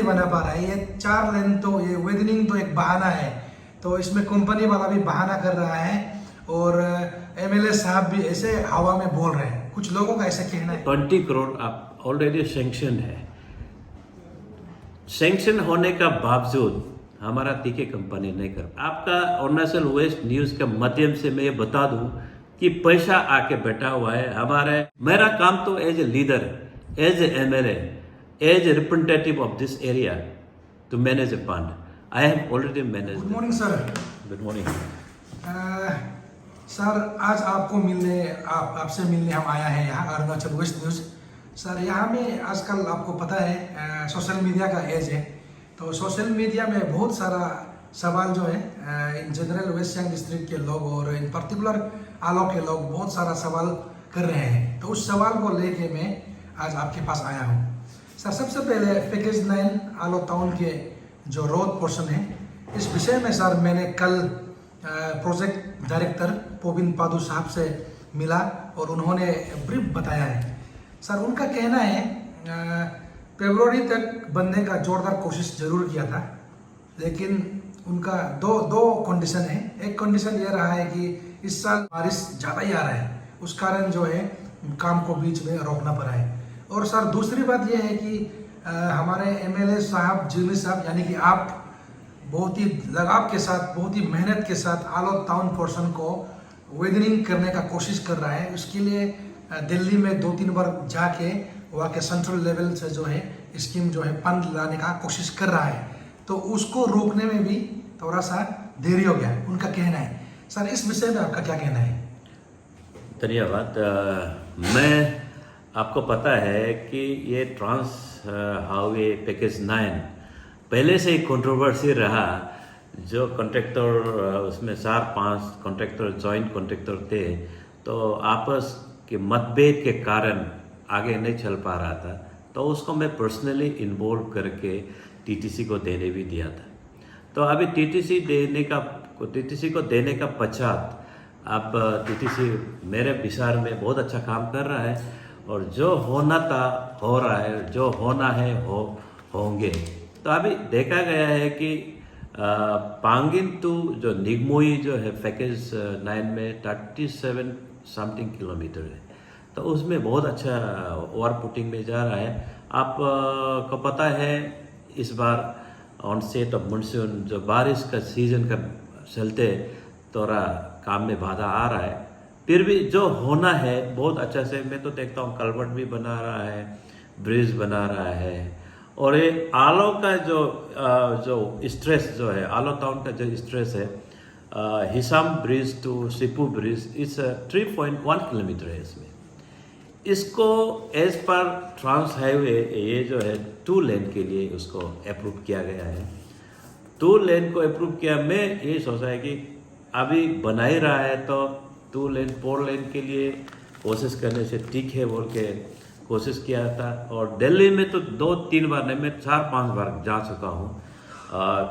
बना पा रहा है। ये 4 लेन तो ये विदनिंग तो एक बहाना है, तो इसमें कंपनी वाला भी बहाना कर रहा है और एमएलए साहब भी ऐसे हवा में बोल रहे हैं। कुछ लोगों का ऐसा कहना है 20 करोड़ आप ऑलरेडी सेंक्शन है। सेंक्शन होने का बावजूद हमारा टीके कंपनी नहीं कर। आपका अरुणाचल वेस्ट न्यूज़ के माध्यम से मैं ये बता दूं कि पैसा आके बैठा हुआ है हमारे। मेरा काम तो as a leader, as a MLA, as a representative of this area to manage a fund. I have already manage. Good morning sir. Good morning sir, आज आपसे मिलने हम आया है यहाँ अरुणाचल वेस्ट न्यूज़। सर, यहाँ में आजकल आपको पता है सोशल मीडिया का एज है, तो सोशल मीडिया में बहुत सारा सवाल जो है in general West Siang district के लोग और इन पर्टिकुलर आलो के लोग बहुत सारा सवाल कर रहे हैं। तो उस सवाल को लेके मैं आज आपके पास आया हूँ। सर, सबसे पहले पैकेज 9 आलो टाउन के जो रोड पोर्शन है, इस विषय में सर मैंने कल प्रोजेक्ट डायरेक्टर पोबिन पादू साहब से मिला और उन्होंने ब्रीफ बताया है। सर, उनका कहना है फरवरी तक बनने का जोरदार कोशिश जरूर किया था, लेकिन उनका दो कंडीशन है। एक कंडीशन ये रहा है कि इस साल बारिश ज़्यादा ही आ रहा है, उस कारण जो है काम को बीच में रोकना पड़ा है। और सर, दूसरी बात यह है कि हमारे एमएलए साहब, जिमी साहब, यानी कि आप बहुत ही लगाव के साथ, बहुत ही मेहनत के साथ आलो टाउन पोर्शन को वेदनिंग करने का कोशिश कर रहा है। उसके लिए दिल्ली में 2-3 बार जाके वहाँ के सेंट्रल लेवल से जो है स्कीम जो है फंड लाने का कोशिश कर रहा है, तो उसको रोकने में भी थोड़ा सा देरी हो गया, उनका कहना है। सर, इस विषय में आपका क्या कहना है? धन्यवाद। मैं आपको पता है कि ये ट्रांस हाईवे पैकेज 9 पहले से ही कंट्रोवर्सी रहा। जो कॉन्ट्रैक्टर, उसमें 4-5 कॉन्ट्रैक्टर जॉइंट कॉन्ट्रैक्टर थे, तो आपस के मतभेद के कारण आगे नहीं चल पा रहा था, तो उसको मैं पर्सनली इन्वॉल्व करके टीटीसी को देने भी दिया था। तो अभी टीटीसी को देने का पश्चात अब टीटीसी मेरे विचार में बहुत अच्छा काम कर रहा है और जो होना था हो रहा है, जो होना है होंगे। तो अभी देखा गया है कि पांगिन टू जो निगमोई जो है पैकेज 9 में 37 समथिंग किलोमीटर है, तो उसमें बहुत अच्छा ओवर पुटिंग में जा रहा है। आप को पता है इस बार ऑनसेट ऑफ मानसून, जो बारिश का सीजन का चलते थोड़ा काम में बाधा आ रहा है। फिर भी जो होना है बहुत अच्छा से, मैं तो देखता हूँ कलवर्ट भी बना रहा है, ब्रिज बना रहा है। और ये आलो का जो स्ट्रेस जो है, आलो टाउन का जो स्ट्रेस है, हिसाम ब्रिज टू सिपू ब्रिज, इस 3.1 किलोमीटर है। इसको एज पर ट्रांस हाईवे ये जो है 2 लेन के लिए उसको अप्रूव किया गया है। 2 लेन को अप्रूव किया। मैं ये सोचा है कि अभी बना ही रहा है तो 2 लेन 4 लेन के लिए कोशिश करने से ठीक है बोल के कोशिश किया था। और दिल्ली में तो 2-3 बार नहीं, मैं 4-5 बार जा चुका हूँ।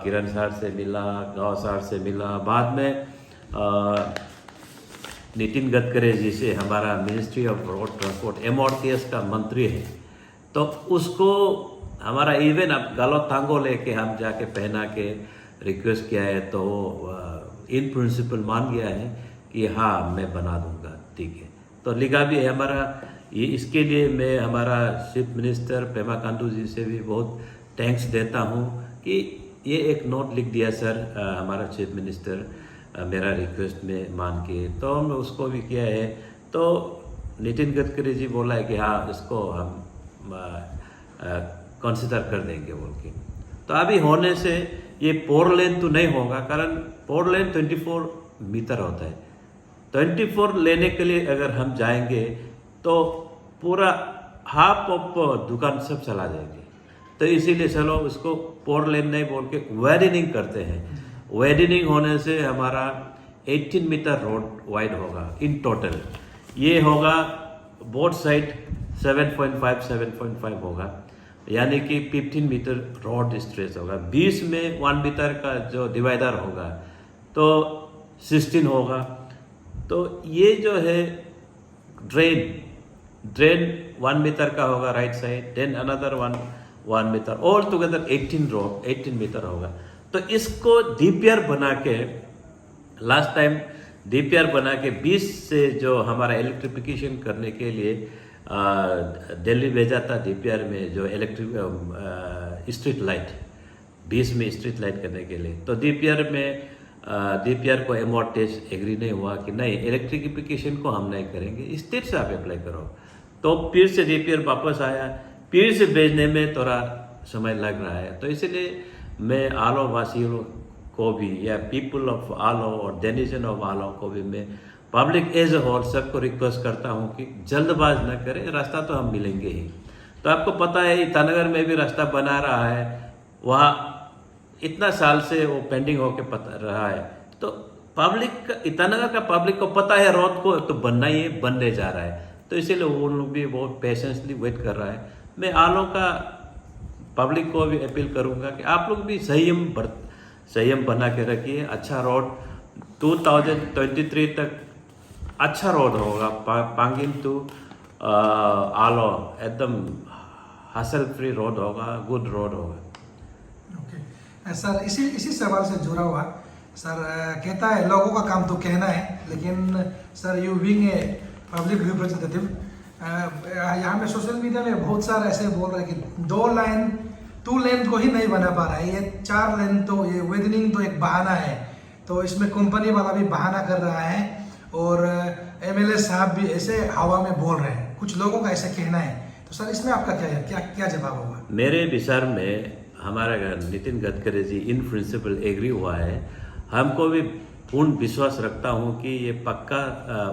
किरण सर से मिला, गाँव सर से मिला, बाद में नितिन गडकरी जी से, हमारा ministry of road transport MRTS का मंत्री है, तो उसको हमारा इवन अब गालो तांगो लेके हम जाके पहना के रिक्वेस्ट किया है, तो इन प्रिंसिपल मान गया है कि हाँ मैं बना दूंगा, ठीक है। तो लिखा भी है हमारा ये। इसके लिए मैं हमारा चीफ मिनिस्टर पेमा खांडू जी से भी बहुत थैंक्स देता हूँ कि ये एक नोट लिख दिया सर, हमारा चीफ मिनिस्टर मेरा रिक्वेस्ट में मान के, तो हमने उसको भी किया है। तो नितिन गडकरी जी बोला है कि हाँ इसको हम कंसिडर कर देंगे बोल के। तो अभी होने से ये 4 लेन तो नहीं होगा, कारण 4 लेन 24 मीटर होता है। 24 लेने के लिए अगर हम जाएंगे तो पूरा हाफ ऑफ दुकान सब चला जाएंगे। तो इसीलिए चलो उसको 4 लेन नहीं बोल के वाइडनिंग करते हैं। वाइडनिंग होने से हमारा 18 मीटर रोड वाइड होगा इन टोटल। ये होगा बोथ साइड 7.5 होगा, यानी कि 15 मीटर रोड स्ट्रेच होगा। 20 में 1 मीटर का जो डिवाइडर होगा तो 16 होगा। तो ये जो है ड्रेन 1 मीटर का होगा right side, then another 1 metre, all together 18 metre होगा। तो इसको डीपीआर बना के, लास्ट टाइम डीपीआर बना के 20 से जो हमारा इलेक्ट्रिफिकेशन करने के लिए दिल्ली भेजा था डीपीआर में, जो इलेक्ट्रिक स्ट्रीट लाइट 20 में स्ट्रीट लाइट करने के लिए। तो डीपीआर को एमओटेज एग्री नहीं हुआ कि नहीं, इलेक्ट्रिफिकेशन को हम नहीं करेंगे, स्टेट से आप अप्लाई करो। तो फिर से डीपीआर वापस आया, फिर से भेजने में थोड़ा समय लग रहा है। तो इसलिए मैं आलो वासियों को भी, या पीपल ऑफ आलो और डेनिजन ऑफ आलो को भी, मैं पब्लिक एज ए होल सबको रिक्वेस्ट करता हूँ कि जल्दबाज न करें, रास्ता तो हम मिलेंगे ही। तो आपको पता है ईटानगर में भी रास्ता बना रहा है, वहाँ इतना साल से वो पेंडिंग होके पता रहा है। तो पब्लिक, ईटानगर का पब्लिक को पता है रोड को तो बनना ही है, बनने जा रहा है। तो इसीलिए वो लोग भी बहुत पेशेंसली वेट कर रहा है। मैं आलो का पब्लिक को भी अपील करूंगा कि आप लोग भी संयम बना के रखिए। अच्छा रोड 2023 तक अच्छा रोड होगा, पांगिम टू आलो एकदम हासिल फ्री रोड होगा, गुड रोड होगा। ओके सर, इसी सवाल से जुड़ा हुआ सर, कहता है लोगों का काम तो कहना है, लेकिन sir you being a public representative, यहाँ पे सोशल मीडिया में बहुत सारे ऐसे बोल रहे हैं कि 2 लेन को ही नहीं बना पा रहा है, ये 4 लेन, तो ये वेडनिंग तो एक बहाना है। तो इसमें कंपनी वाला भी बहाना कर रहा है और एमएलए साहब भी ऐसे हवा में बोल रहे हैं, कुछ लोगों का ऐसा कहना है। तो सर इसमें आपका क्या जवाब होगा? मेरे विचार में हमारा Nitin Gadkari ji in principle agree हुआ है। हमको भी पूर्ण विश्वास रखता हूँ कि ये पक्का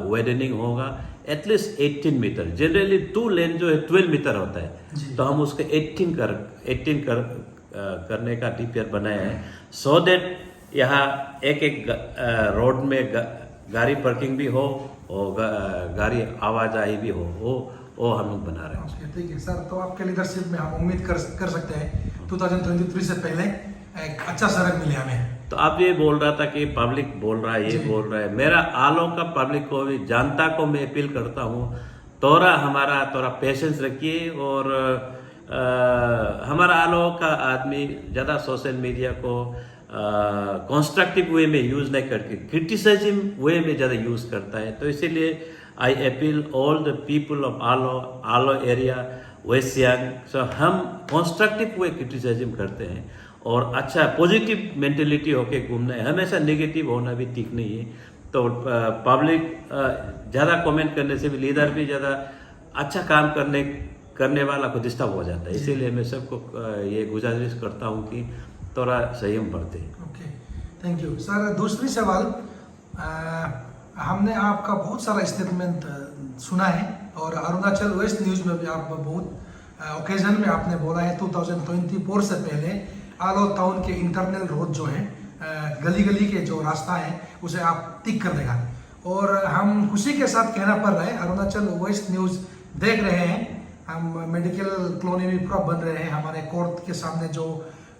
वेडनिंग होगा, एटलीस्ट 18 मीटर। जनरली 2 लेन जो है 12 मीटर होता है, तो हम उसको 18 करने का डीपीआर बनाया है, सो दैट यहाँ एक रोड में गाड़ी पार्किंग भी हो और गाड़ी आवाजाही भी हो, वो हम लोग बना रहे हैं। ठीक है सर, तो आपके लीडरशिप में हम उम्मीद कर सकते हैं 2023 से पहले एक अच्छा सड़क मिले हमें। तो आप ये बोल रहा था कि पब्लिक बोल रहा है, ये बोल रहा है, मेरा आलो का पब्लिक को भी, जनता को मैं अपील करता हूँ, थोड़ा पेशेंस रखिए। और हमारा आलो का आदमी ज़्यादा सोशल मीडिया को कंस्ट्रक्टिव वे में यूज़ नहीं करके क्रिटिसिज्म वे में ज़्यादा यूज़ करता है। तो इसीलिए I appeal all the people of Aalo area, west Siang, so हम कंस्ट्रक्टिव वे क्रिटिसिज्म करते हैं और अच्छा पॉजिटिव मेंटेलिटी होके घूमना है, हमेशा नेगेटिव होना भी ठीक नहीं है। तो पब्लिक ज़्यादा कमेंट करने से भी, लीडर भी ज़्यादा अच्छा काम करने वाला को डिस्टर्ब हो जाता है। इसीलिए मैं सबको ये गुजारिश करता हूँ कि थोड़ा संयम बरते। Okay, thank you sir. दूसरी सवाल, हमने आपका बहुत सारा स्टेटमेंट सुना है और अरुणाचल वेस्ट न्यूज़ में भी आप बहुत ओकेजन में आपने बोला है 2024 से पहले आलो टाउन के इंटरनल रोड जो है, गली गली के जो रास्ता है, उसे आप टिक कर देगा। और हम खुशी के साथ कहना पड़ रहा है, अरुणाचल वेस्ट न्यूज़ देख रहे हैं, हम मेडिकल कॉलोनी भी पूरा बन रहे हैं, हमारे कोर्ट के सामने जो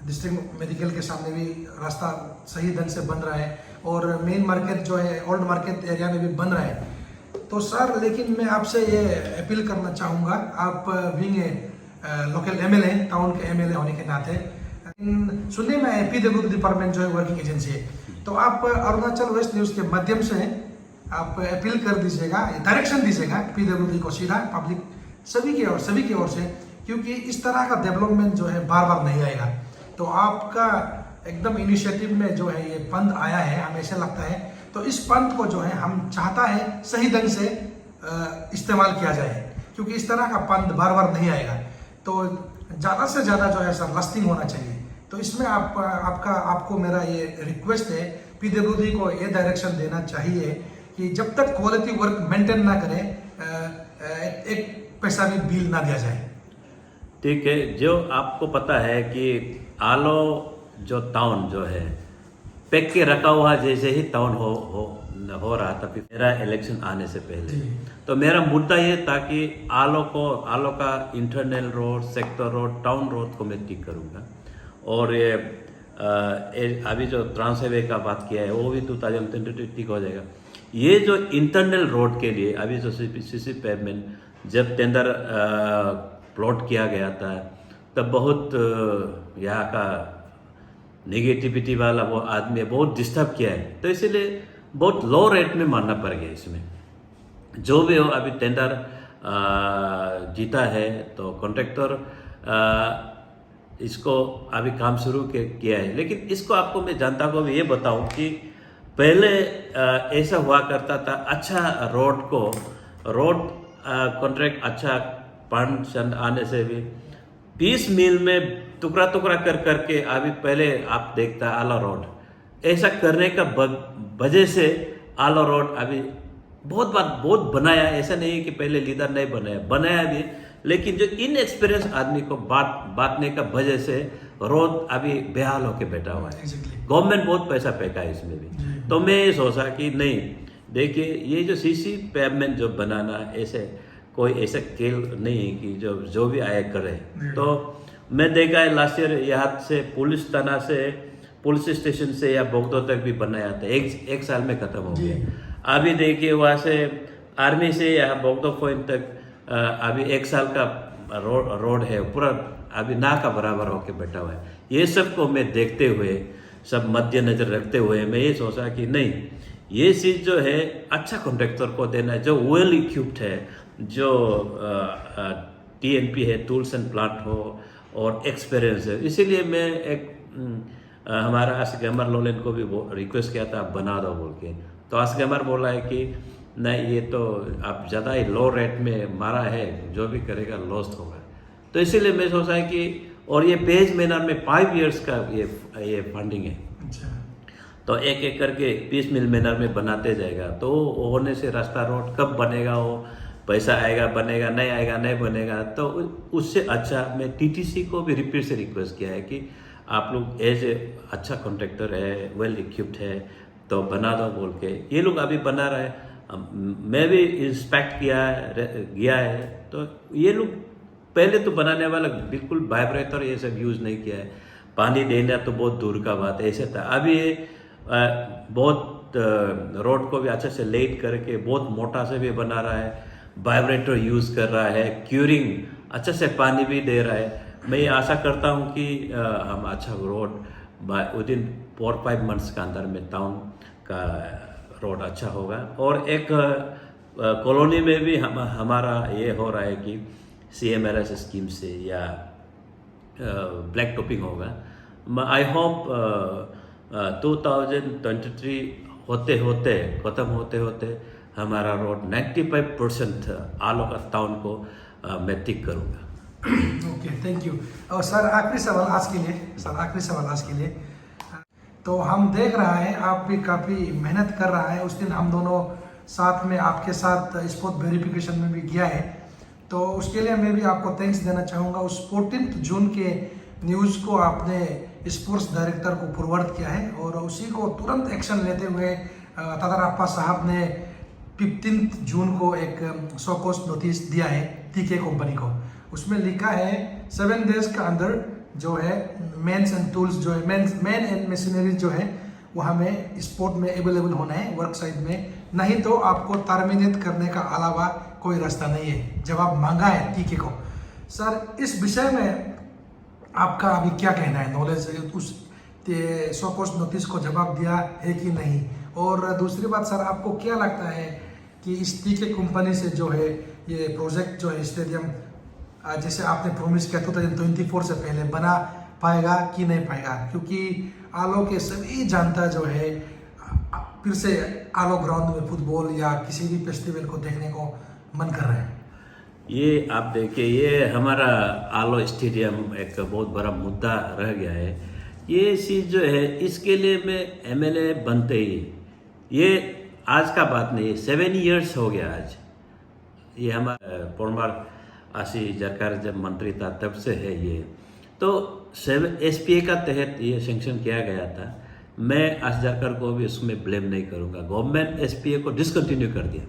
डिस्ट्रिक्ट मेडिकल के सामने भी रास्ता सही ढंग से बन रहा है और मेन मार्केट जो है ओल्ड मार्केट एरिया में भी बन रहा है। तो सर, लेकिन मैं आपसे ये अपील करना चाहूँगा, आप being a local MLA, town के एमएलए होने के नाते, सुनने में पीडब्ल्यूडी डिपार्टमेंट जो है वर्किंग एजेंसी है, तो आप अरुणाचल वेस्ट न्यूज़ के माध्यम से आप अपील कर दीजिएगा, डायरेक्शन दीजिएगा पीडब्ल्यूडी को सीधा पब्लिक सभी की ओर से, क्योंकि इस तरह का डेवलपमेंट जो है बार बार नहीं आएगा। तो आपका एकदम इनिशिएटिव में जो है ये फंड आया है, हमें ऐसा लगता है, तो इस फंड को जो है हम चाहता है सही ढंग से इस्तेमाल किया जाए, क्योंकि इस तरह का फंड बार बार नहीं आएगा। तो ज़्यादा से ज़्यादा जो है सर लास्टिंग होना चाहिए। तो इसमें आपको मेरा ये रिक्वेस्ट है, पीडब्ल्यूडी को ये डायरेक्शन देना चाहिए कि जब तक क्वालिटी वर्क मेंटेन ना करें, एक पैसा भी बिल ना दिया जाए। ठीक है, जो आपको पता है कि आलो जो टाउन जो है पैक के रखा हुआ जैसे ही टाउन हो रहा था मेरा इलेक्शन आने से पहले, तो मेरा मुद्दा ये था कि आलो का internal road, sector road, town road को मैं ठीक करूँगा। और ये अभी जो ट्रांस हाईवे का बात किया है वो भी 2023 ठीक हो जाएगा। ये जो इंटरनल रोड के लिए अभी जो सीसी पेवमेंट जब टेंडर प्लॉट किया गया था, तब बहुत यहाँ का नेगेटिविटी वाला वो आदमी बहुत डिस्टर्ब किया है, तो इसीलिए बहुत लो रेट में मानना पड़ गया इसमें। जो भी हो, अभी टेंडर जीता है तो कॉन्ट्रैक्टर इसको अभी काम शुरू किया है। लेकिन इसको आपको मैं जनता को भी ये बताऊं कि पहले ऐसा हुआ करता था, अच्छा रोड कॉन्ट्रैक्ट अच्छा फंड आने से भी पीस मिल में टुकड़ा टुकड़ा करके अभी पहले आप देखता आला रोड ऐसा करने का वजह से आला रोड अभी बहुत बनाया। ऐसा नहीं है कि पहले लीडर नहीं बनाया भी, लेकिन जो इनएक्सपीरियंस आदमी को बांटने का वजह से रोड अभी बेहाल होके बैठा हुआ है। गवर्नमेंट बहुत पैसा फेंका है इसमें भी। तो मैं ये सोचा कि नहीं, देखिए ये जो सीसी पेवमेंट जो बनाना ऐसे कोई ऐसा खेल नहीं है कि जो भी आया करे। तो मैं देखा है लास्ट ईयर यहाँ से पुलिस थाना से पुलिस स्टेशन से या बोगदो तक भी बनाया था, एक साल में खत्म हो गया। अभी देखिए वहाँ से आर्मी से या बोगदो पॉइंट तक अभी 1 साल का रोड है, पूरा अभी ना का बराबर होके बैठा हुआ है। ये सब को मैं देखते हुए, सब मद्देनजर रखते हुए मैं ये सोचा कि नहीं, ये चीज़ जो है अच्छा कॉन्ट्रैक्टर को देना है जो वेल इक्विप्ड है, जो TNP है, टूल्स एंड प्लांट हो और एक्सपीरियंस है। इसीलिए मैं एक हमारा आशिक अमर लोलेन को भी रिक्वेस्ट किया था, आप बना दो बोल के। तो आशिक अमर बोला है कि नहीं, ये तो आप ज़्यादा ही लो रेट में मारा है, जो भी करेगा लॉस्ट होगा। तो इसीलिए मैं सोचा है कि, और ये पेज मैनर में 5 इयर्स का ये फंडिंग है। तो एक करके 20 मिल मैनर में बनाते जाएगा। तो होने से रास्ता रोड कब बनेगा, वो पैसा आएगा बनेगा, नहीं आएगा नहीं बनेगा। तो उससे अच्छा मैं TTC को भी रिपीट से रिक्वेस्ट किया है कि आप लोग एज ए अच्छा कॉन्ट्रैक्टर है, वेल इक्विप्ड है, तो बना दो बोल के। ये लोग अभी बना रहे हैं, मैं भी इंस्पेक्ट गया है। तो ये लोग पहले तो बनाने वाला बिल्कुल वाइब्रेटर ये सब यूज़ नहीं किया है, पानी देना तो बहुत दूर का बात है, ऐसे था। अभी बहुत रोड को भी अच्छे से लेट करके बहुत मोटा से भी बना रहा है, वाइब्रेटर यूज़ कर रहा है, क्यूरिंग अच्छे से पानी भी दे रहा है। मैं ये आशा करता हूँ कि हम अच्छा रोड विद इन 4-5 मंथ्स का अंदर में टाउन का रोड अच्छा होगा। और एक कॉलोनी में भी हमारा ये हो रहा है कि CMRS स्कीम से या ब्लैक टॉपिंग होगा। आई होप 2023 ख़त्म होते होते हमारा रोड 95% आलो का टाउन को मैं टिक करूँगा। Okay, thank you. और सर आखिरी सवाल आज के लिए तो हम देख रहा है आप भी काफ़ी मेहनत कर रहा है। उस दिन हम दोनों साथ में आपके साथ स्पोर्ट वेरिफिकेशन में भी गया है, तो उसके लिए मैं भी आपको थैंक्स देना चाहूँगा। उस 14 जून के न्यूज़ को आपने स्पोर्ट्स डायरेक्टर को फॉरवर्ड किया है और उसी को तुरंत एक्शन लेते हुए तदारप्पा साहब ने 15 जून को एक शो कॉज नोटिस दिया है TK कंपनी को। उसमें लिखा है 7 डेज का अंदर जो है मेन्स एंड टूल्स जो है मेन एंड मशीनरी जो है वो हमें स्पोर्ट में अवेलेबल होना है वर्क साइट में, नहीं तो आपको टर्मिनेट करने का अलावा कोई रास्ता नहीं है। जवाब मांगा है TK को। सर इस विषय में आपका अभी क्या कहना है, नॉलेज उस शो कॉज नोटिस को जवाब दिया है कि नहीं? और दूसरी बात सर, आपको क्या लगता है कि इस TK कंपनी से जो है ये प्रोजेक्ट जो है स्टेडियम जैसे आपने प्रॉमिस किया 2024 से पहले बना पाएगा कि नहीं पाएगा? क्योंकि आलो के सभी जानता जो है फिर से आलो ग्राउंड में फुटबॉल या किसी भी फेस्टिवल को देखने को मन कर रहे हैं। ये आप देखिए, ये हमारा आलो स्टेडियम एक बहुत बड़ा मुद्दा रह गया है। ये चीज़ जो है इसके लिए मैं MLA बनते ही, ये आज का बात नहीं, 7 इयर्स हो गया आज। ये हमारा पोरमार आशी सरकार जब मंत्री था तब से है ये। तो SPA का तहत ये सेंक्शन किया गया था। मैं आशी सरकार को भी उसमें ब्लेम नहीं करूँगा। गवर्नमेंट SPA को डिसकंटिन्यू कर दिया,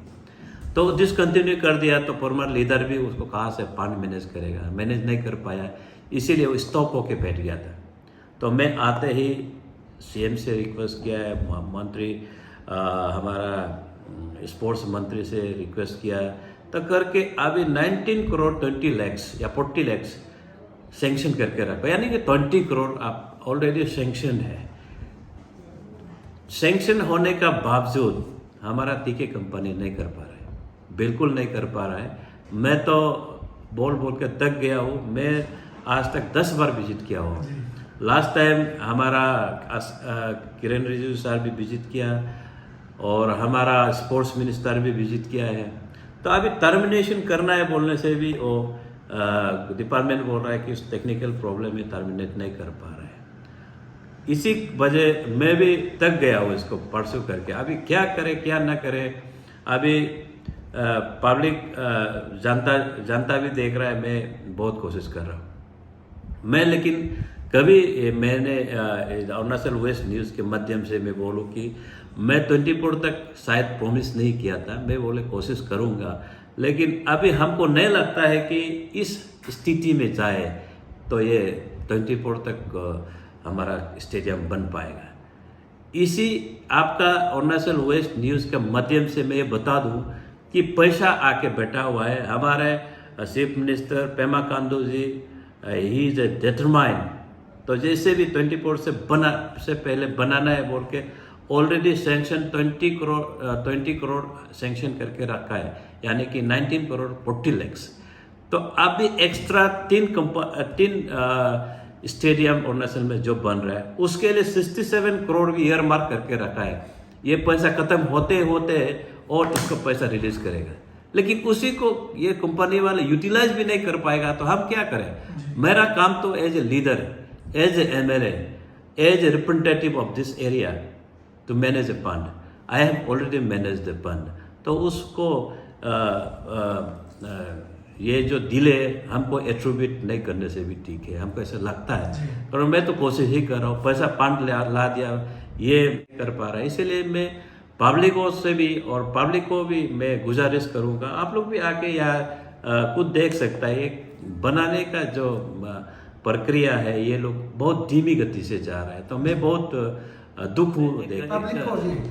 तो डिसकंटिन्यू कर दिया तो फॉर्मर लीडर भी उसको कहाँ से फंड मैनेज करेगा, मैनेज नहीं कर पाया, इसीलिए वो स्टॉप होके बैठ गया था। तो मैं आते ही CM से रिक्वेस्ट किया है, मंत्री हमारा स्पोर्ट्स मंत्री से रिक्वेस्ट किया, तो करके अभी 19 करोड़ 20 लाख या 40 लाख सेंक्शन करके रखा, यानी कि 20 करोड़ आप ऑलरेडी सेंक्शन है। सेंक्शन होने का बावजूद हमारा टीके कंपनी नहीं कर पा रहा है, बिल्कुल नहीं कर पा रहा है। मैं तो बोल बोल के थक गया हूँ। मैं आज तक 10 बार विजिट किया हूँ। लास्ट टाइम हमारा किरण रिजिजू सर भी विजिट किया और हमारा स्पोर्ट्स मिनिस्टर भी विजिट किया है। तो अभी टर्मिनेशन करना है बोलने से भी वो डिपार्टमेंट बोल रहा है कि उस टेक्निकल प्रॉब्लम में टर्मिनेट नहीं कर पा रहा है। इसी वजह मैं भी थक गया हूँ इसको परसू करके। अभी क्या करे क्या ना करे। अभी पब्लिक जनता भी देख रहा है, मैं बहुत कोशिश कर रहा हूँ। मैं लेकिन कभी मैंने अरुणाचल वेस्ट न्यूज़ के माध्यम से मैं बोलूँ कि मैं 24 तक शायद प्रॉमिस नहीं किया था, मैं बोले कोशिश करूँगा, लेकिन अभी हमको नहीं लगता है कि इस स्थिति में जाए तो ये 24 तक हमारा स्टेडियम बन पाएगा। इसी आपका अरुणाचल वेस्ट न्यूज़ के माध्यम से मैं ये बता दूं कि पैसा आके बैठा हुआ है। हमारे chief minister Pema Khandu ji, he is determined. तो जैसे भी 24 से पहले बनाना है बोल के ऑलरेडी सेंक्शन 20 करोड़ सेंक्शन करके रखा है, यानी कि 19 करोड़ 40 लाख। तो अभी एक्स्ट्रा 3 स्टेडियम अरुणाचल में जो बन रहा है उसके लिए 67 करोड़ भी ईयर मार्क करके रखा है। ये पैसा खत्म होते होते और इसको पैसा रिलीज करेगा, लेकिन उसी को ये कंपनी वाले यूटिलाइज भी नहीं कर पाएगा तो हम क्या करें। मेरा काम तो as a leader, as a MLA, as a representative of this area to manage a fund. I have already manage the fund. तो उसको ये जो डिले हमको एट्रीब्यूट नहीं करने से भी ठीक है, हमको ऐसा लगता है। और मैं तो कोशिश ही कर रहा हूँ, पैसा फंड ला दिया ये कर पा रहा है। इसीलिए मैं पब्लिकों से भी और पब्लिक को भी मैं गुजारिश करूँगा, आप लोग भी आके यहाँ खुद देख सकता है। एक बनाने का जो प्रक्रिया है ये लोग बहुत धीमी गति से जा रहा है। तो मैं बहुत दुख हूँ।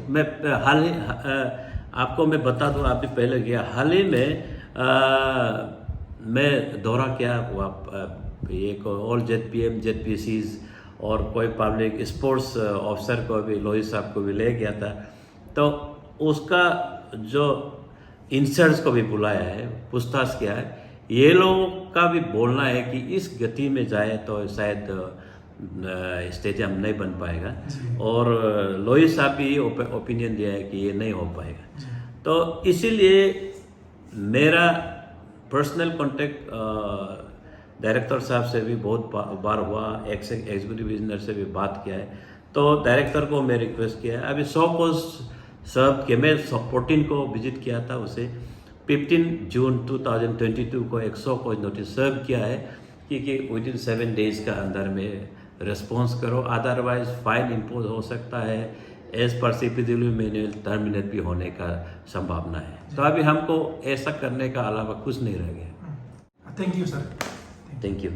मैं हाल ही आपको मैं बता दूँ, आप भी पहले गया, हाल ही में मैं दौरा किया एक ऑल ZPM ZPCs और कोई पब्लिक स्पोर्ट्स ऑफिसर को भी, लोही साहब को भी ले गया था। तो उसका जो इंसर्ट्स को भी बुलाया है, पूछताछ किया है। ये लोगों का भी बोलना है कि इस गति में जाए तो शायद स्टेडियम नहीं बन पाएगा, और लोही साहब भी ओपिनियन दिया है कि ये नहीं हो पाएगा। तो इसीलिए मेरा पर्सनल कांटेक्ट डायरेक्टर साहब से भी बहुत बार हुआ, एग्जीक्यूटिव इंजीनियर से भी बात किया है। तो डायरेक्टर को मैं रिक्वेस्ट किया है। अभी 100 कोस सर्व किया, मैं 14 को विजिट किया था, उसे 15 जून 2022 को 100 कोस नोटिस सर्व किया है कि विदिन 7 डेज का अंदर में रिस्पॉन्स करो, अदरवाइज फाइन इम्पोज हो सकता है। As per CPW manual terminate भी होने का संभावना है। तो अभी हमको ऐसा करने का अलावा कुछ नहीं रह गया। Thank you sir. Thank you.